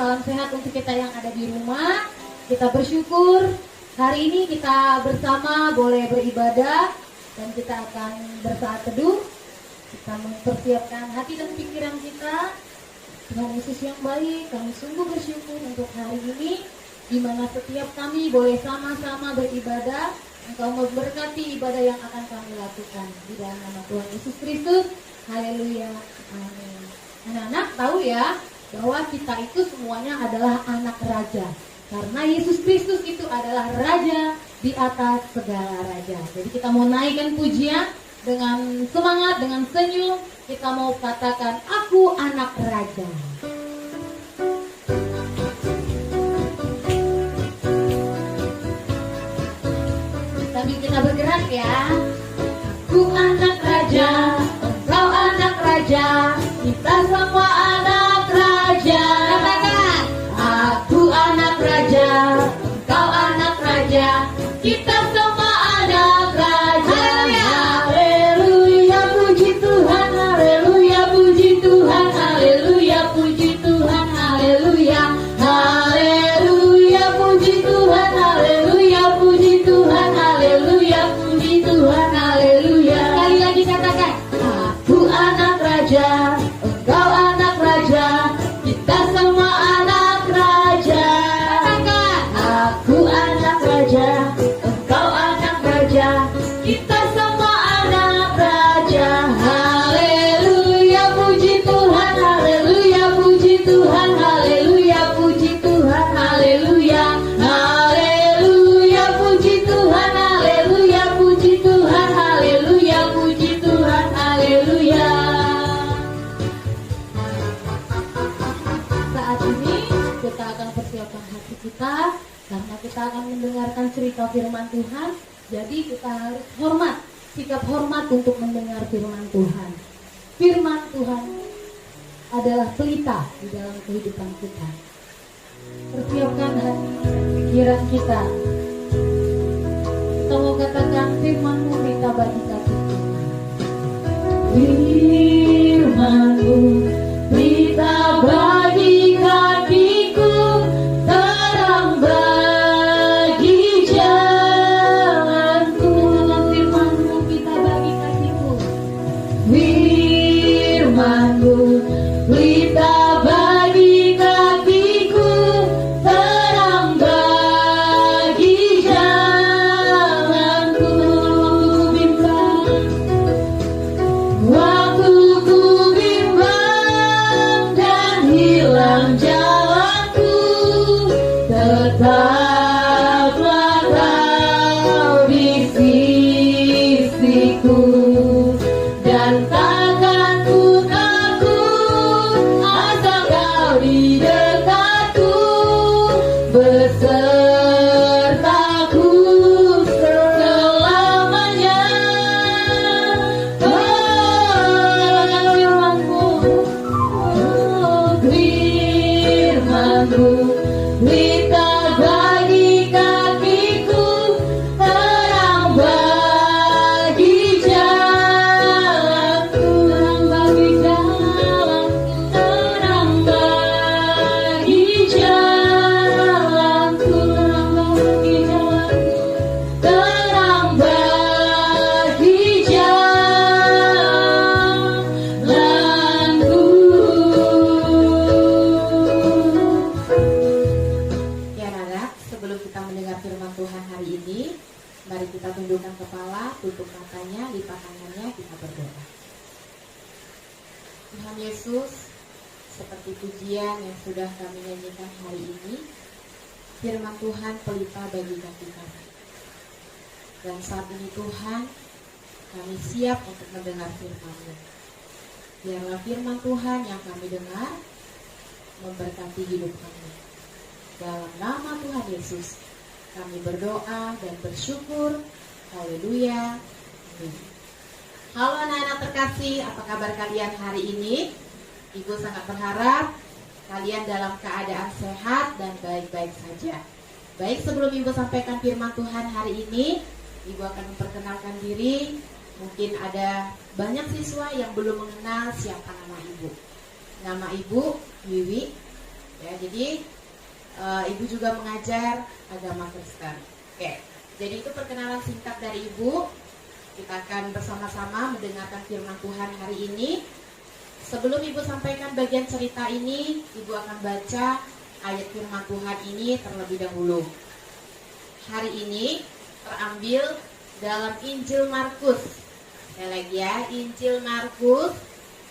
salam sehat untuk kita yang ada di rumah. Kita bersyukur hari ini kita bersama boleh beribadah dan kita akan bersaat teduh. Kita mempersiapkan hati dan pikiran kita. Tuhan Yesus yang baik, kami sungguh bersyukur untuk hari ini, di mana setiap kami boleh sama-sama beribadah. Engkau memberkati ibadah yang akan kami lakukan di dalam nama Tuhan Yesus Kristus. Haleluya, amin. Anak-anak tahu ya bahwa kita itu semuanya adalah anak raja, karena Yesus Kristus itu adalah raja di atas segala raja. Jadi kita mau naikkan pujian dengan semangat, dengan senyum. Kita mau katakan, aku anak raja. Sambil kita bergerak ya. Aku anak raja, engkau anak raja, kita semua anak raja. Katakan, aku anak raja, engkau anak raja, kita semua anak raja. Haleluya, puji Tuhan, haleluya, puji Tuhan, haleluya, puji Tuhan, haleluya, haleluya, puji Tuhan, haleluya, puji Tuhan, haleluya, puji Tuhan, haleluya. Sekali lagi katakan, aku anak raja, engkau anak raja, kita semua anak raja. Katakan, aku anak raja, engkau anak raja, kita semua anak raja. Haleluya, puji Tuhan, haleluya, puji Tuhan, haleluya, puji Tuhan, haleluya, haleluya, puji Tuhan, haleluya, puji Tuhan, haleluya, puji Tuhan, haleluya. Saat ini kita akan persiapkan hati kita, karena kita akan mendengarkan cerita firman Tuhan. Jadi kita harus hormat, sikap hormat untuk mendengar firman Tuhan. Firman Tuhan adalah pelita di dalam kehidupan kita. Persiapkan hati, pikiran kita. Kita mau katakan, firman-Mu pelita bagi kakiku. Firman-Mu pelita bagi kakiku, terang bagi jalanku. Firman-Mu pelita bagi kakiku. Firman-Mu pelita bagi kakiku, terang bagi jalanku. Waktu ku bimbang dan hilang jalanku, tetaplah Kau di sisiku, dan takkan ku takut asal Kau di dekatku, besertaku selamanya. Firman-Mu pelita bagi kakiku, terang bagi jalanku, terang bagi jalanku, terang bagi jalanku. Ya anak, sebelum kita mendengar firman Tuhan hari ini, mari kita tundukkan kepala, tutup matanya, lipat tangannya, kita berdoa. Tuhan Yesus, seperti pujian yang sudah kami nyanyikan hari ini, firman Tuhan pelita bagi kaki kami. Dan saat ini Tuhan, kami siap untuk mendengar firman-Mu. Biarlah firman Tuhan yang kami dengar memberkati hidup kami. Dalam nama Tuhan Yesus, kami berdoa dan bersyukur. Haleluya. Amin. Halo anak-anak terkasih, apa kabar kalian hari ini? Ibu sangat berharap kalian dalam keadaan sehat dan baik-baik saja. Baik, sebelum Ibu sampaikan firman Tuhan hari ini, Ibu akan memperkenalkan diri. Mungkin ada banyak siswa yang belum mengenal siapa nama Ibu. Nama Ibu Wiwi. Ya, jadi Ibu juga mengajar agama Kristen. Oke, jadi itu perkenalan singkat dari Ibu. Kita akan bersama-sama mendengarkan firman Tuhan hari ini. Sebelum Ibu sampaikan bagian cerita ini, Ibu akan baca ayat firman Tuhan ini terlebih dahulu. Hari ini terambil dalam Injil Markus. Sekali lagi ya, Injil Markus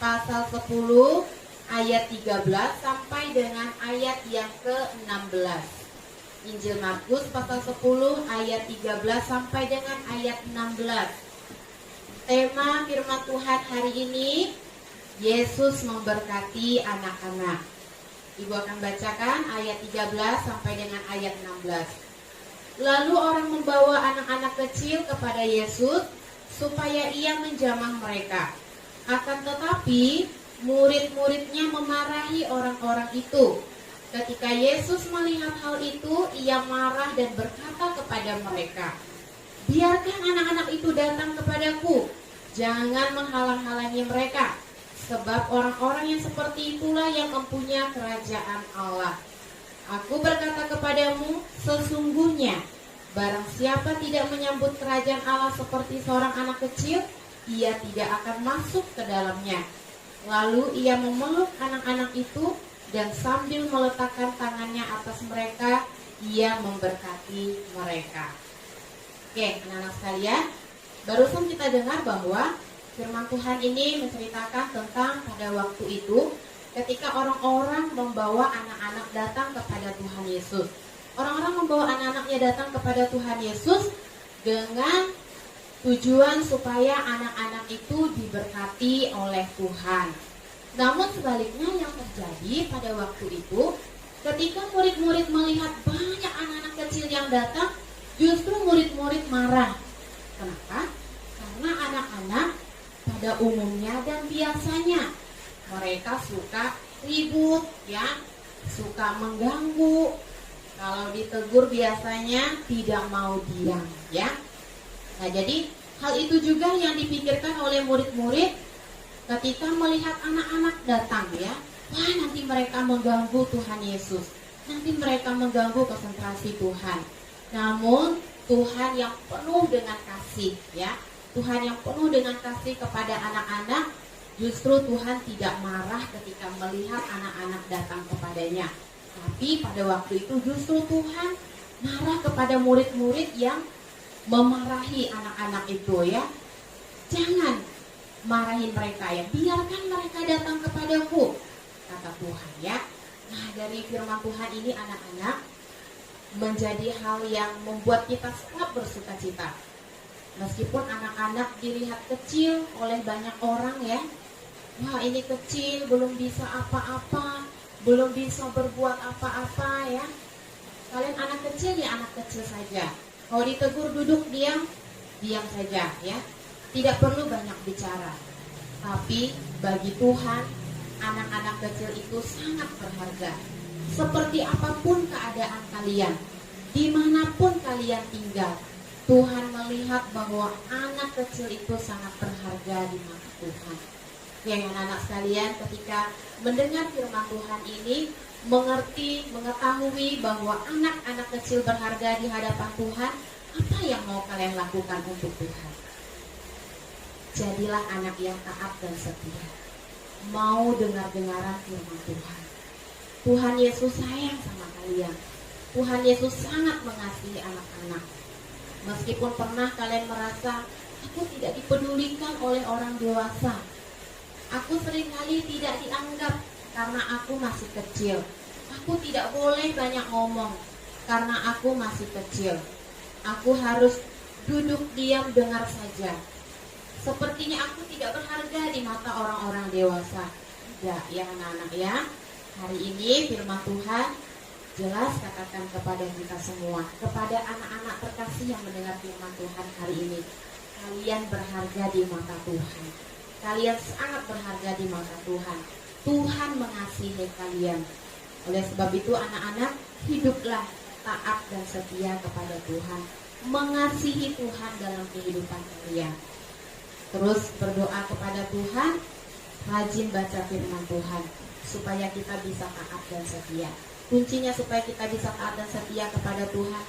pasal 10 ayat 13 sampai dengan ayat yang ke-16. Injil Markus pasal 10 ayat 13 sampai dengan ayat 16. Tema firman Tuhan hari ini, Yesus memberkati anak-anak. Ibu akan bacakan ayat 13 sampai dengan ayat 16. Lalu orang membawa anak-anak kecil kepada Yesus supaya ia menjamah mereka. Akan tetapi murid-muridnya memarahi orang-orang itu. Ketika Yesus melihat hal itu, ia marah dan berkata kepada mereka, "Biarkan anak-anak itu datang kepadaku, jangan menghalang-halangi mereka, sebab orang-orang yang seperti itulah yang mempunyai kerajaan Allah. Aku berkata kepadamu, sesungguhnya barang siapa tidak menyambut kerajaan Allah seperti seorang anak kecil, ia tidak akan masuk ke dalamnya." Lalu ia memeluk anak-anak itu dan sambil meletakkan tangannya atas mereka, ia memberkati mereka. Oke, anak-anak sekalian, barusan kita dengar bahwa firman Tuhan ini menceritakan tentang pada waktu itu ketika orang-orang membawa anak-anak datang kepada Tuhan Yesus. Orang-orang membawa anak-anaknya datang kepada Tuhan Yesus dengan tujuan supaya anak-anak itu diberkati oleh Tuhan. Namun sebaliknya yang terjadi pada waktu itu, ketika murid-murid melihat banyak anak-anak kecil yang datang, justru murid-murid marah. Kenapa? Karena anak-anak pada umumnya dan biasanya mereka suka ribut, ya, suka mengganggu. Kalau ditegur biasanya tidak mau diam, ya. Nah, jadi hal itu juga yang dipikirkan oleh murid-murid ketika melihat anak-anak datang, ya. Wah, nanti mereka mengganggu Tuhan Yesus. Nanti mereka mengganggu konsentrasi Tuhan. Namun Tuhan yang penuh dengan kasih, ya. Tuhan yang penuh dengan kasih kepada anak-anak, justru Tuhan tidak marah ketika melihat anak-anak datang kepadanya. Tapi pada waktu itu justru Tuhan marah kepada murid-murid yang memarahi anak-anak itu, ya. Jangan marahin mereka, ya. Biarkan mereka datang kepadaku, kata Tuhan, ya. Nah, dari firman Tuhan ini anak-anak menjadi hal yang membuat kita sangat bersuka cita. Meskipun anak-anak dilihat kecil oleh banyak orang, ya. Wah, ini kecil, belum bisa apa-apa, belum bisa berbuat apa-apa, ya. Kalian anak kecil, ya anak kecil saja. Kalau ditegur duduk diam, diam saja, ya. Tidak perlu banyak bicara. Tapi bagi Tuhan, anak-anak kecil itu sangat berharga. Seperti apapun keadaan kalian, dimanapun kalian tinggal, Tuhan melihat bahwa anak kecil itu sangat berharga di mata Tuhan. Ya, anak-anak sekalian, ketika mendengar firman Tuhan ini, mengerti, mengetahui bahwa anak-anak kecil berharga di hadapan Tuhan, apa yang mau kalian lakukan untuk Tuhan? Jadilah anak yang taat dan setia. Mau dengar-dengaran firman Tuhan. Tuhan Yesus sayang sama kalian. Tuhan Yesus sangat mengasihi anak-anak. Meskipun pernah kalian merasa, aku tidak dipedulikan oleh orang dewasa. Aku seringkali tidak dianggap karena aku masih kecil. Aku tidak boleh banyak ngomong karena aku masih kecil. Aku harus duduk diam dengar saja. Sepertinya aku tidak berharga di mata orang-orang dewasa. Tidak, ya anak-anak, ya. Hari ini firman Tuhan jelas katakan kepada kita semua, kepada anak-anak terkasih yang mendengar firman Tuhan hari ini, kalian berharga di mata Tuhan. Kalian sangat berharga di mata Tuhan. Tuhan mengasihi kalian. Oleh sebab itu anak-anak, hiduplah taat dan setia kepada Tuhan, mengasihi Tuhan dalam kehidupan kalian. Terus berdoa kepada Tuhan, rajin baca firman Tuhan. supaya kita bisa taat dan setia. Kuncinya supaya kita bisa taat dan setia kepada Tuhan,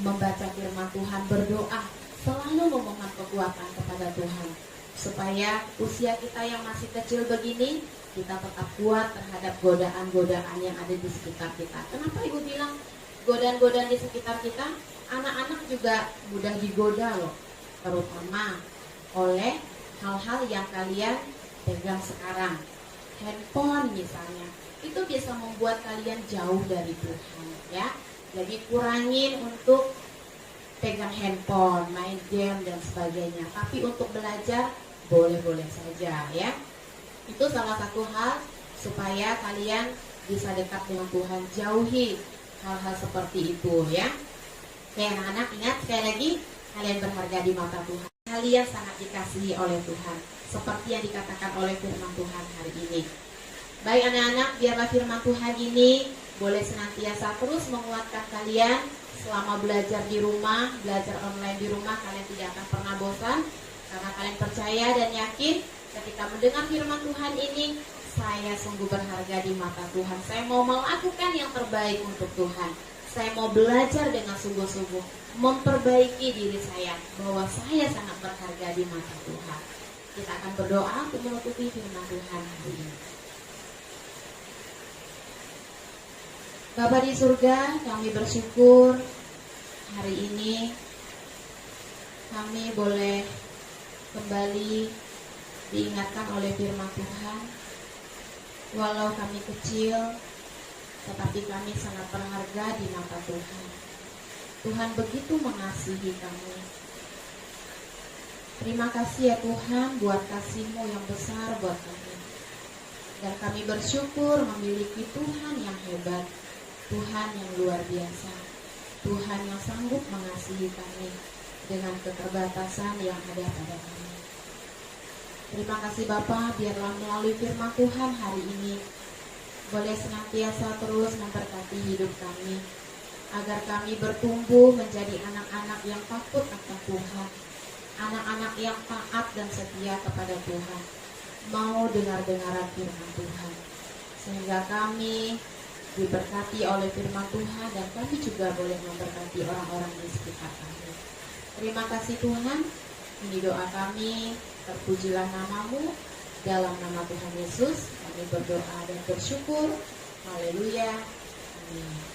membaca firman Tuhan, berdoa, selalu memohon kekuatan kepada Tuhan, supaya usia kita yang masih kecil begini, kita tetap kuat terhadap godaan-godaan yang ada di sekitar kita. Kenapa Ibu bilang godaan-godaan di sekitar kita? Anak-anak juga mudah digoda loh, terutama oleh hal-hal yang kalian pegang sekarang. Handphone misalnya, itu bisa membuat kalian jauh dari Tuhan ya. Jadi kurangin untuk pegang handphone, main game dan sebagainya. Tapi untuk belajar boleh-boleh saja ya. Itu salah satu hal supaya kalian bisa dekat dengan Tuhan. Jauhi hal-hal seperti itu ya. Oke anak-anak, ingat sekali lagi, kalian berharga di mata Tuhan. Kalian sangat dikasihi oleh Tuhan, seperti yang dikatakan oleh firman Tuhan hari ini. Baik anak-anak, biarlah firman Tuhan ini boleh senantiasa terus menguatkan kalian selama belajar di rumah, belajar online di rumah. Kalian tidak akan pernah bosan, karena kalian percaya dan yakin ketika mendengar firman Tuhan ini, saya sungguh berharga di mata Tuhan. Saya mau melakukan yang terbaik untuk Tuhan. Saya mau belajar dengan sungguh-sungguh, memperbaiki diri saya, bahwa saya sangat berharga di mata Tuhan. Kita akan berdoa untuk menutupi firman Tuhan hari ini. Bapa di surga, kami bersyukur hari ini kami boleh kembali diingatkan oleh firman Tuhan. Walau kami kecil, tetapi kami sangat berharga di mata Tuhan. Tuhan begitu mengasihi kami. Terima kasih ya Tuhan buat kasih-Mu yang besar buat kami. Dan kami bersyukur memiliki Tuhan yang hebat, Tuhan yang luar biasa, Tuhan yang sanggup mengasihi kami dengan keterbatasan yang ada pada kami. Terima kasih Bapa, biarlah melalui firman Tuhan hari ini boleh senantiasa terus memberkati hidup kami, agar kami bertumbuh menjadi anak-anak yang takut akan Tuhan, anak-anak yang taat dan setia kepada Tuhan, mau dengar-dengaran firman Tuhan, sehingga kami diberkati oleh firman Tuhan dan kami juga boleh memberkati orang-orang di sekitar kami. Terima kasih Tuhan, ini doa kami, terpujilah nama-Mu. Dalam nama Tuhan Yesus kami berdoa dan bersyukur. Haleluya. Amin.